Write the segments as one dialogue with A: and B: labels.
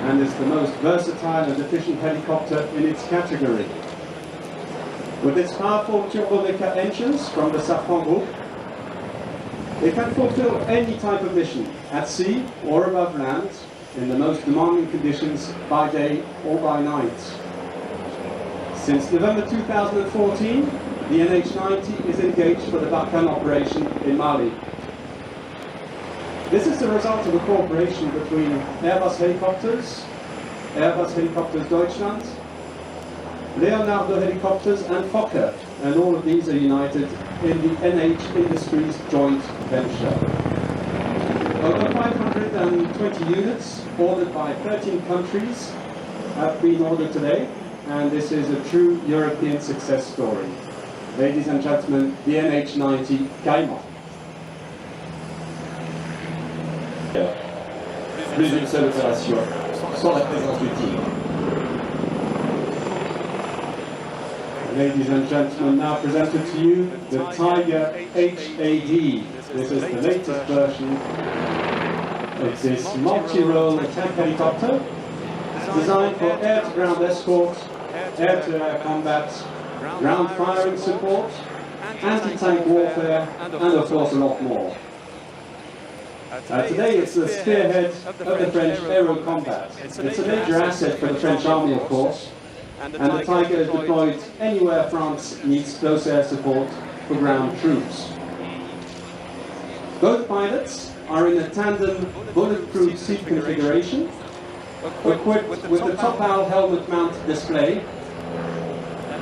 A: and is the most versatile and efficient helicopter in its category. With its powerful turbomeca engines from the Safran Group, it can fulfill any type of mission, at sea or above land, in the most demanding conditions by day or by night. Since November 2014, the NH90 is engaged for the Barkhane operation in Mali. This is the result of a cooperation between Airbus Helicopters Deutschland, Leonardo Helicopters and Fokker, and all of these are united in the NH Industries joint venture. Over 520 units ordered by 13 countries have been ordered today, and this is a true European success story. Ladies and gentlemen, the NH90 Caïman.
B: Plus une seule opération, sans la présence du Tigre.
A: Ladies and gentlemen, now presented to you the Tiger HAD. This is the latest version of this multi-role attack helicopter designed for air-to-ground escort, air-to-air combat, ground firing support, anti-tank warfare, and of course a lot more. Today it's the spearhead of the French aero combat. It's a major asset for the French army, of course, and the Tiger is deployed anywhere France needs close air support for ground troops. Both pilots are in a tandem bulletproof seat configuration, equipped with the top owl helmet mount display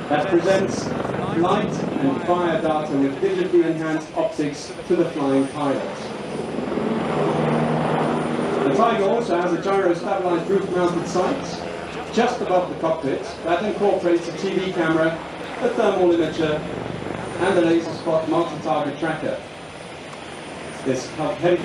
A: that presents flight and fire data with digitally enhanced optics to the flying pilot. The Tiger also has a gyro-stabilized roof-mounted sight just above the cockpit that incorporates a TV camera, a thermal imager, and a laser spot multi-target tracker. This helicopter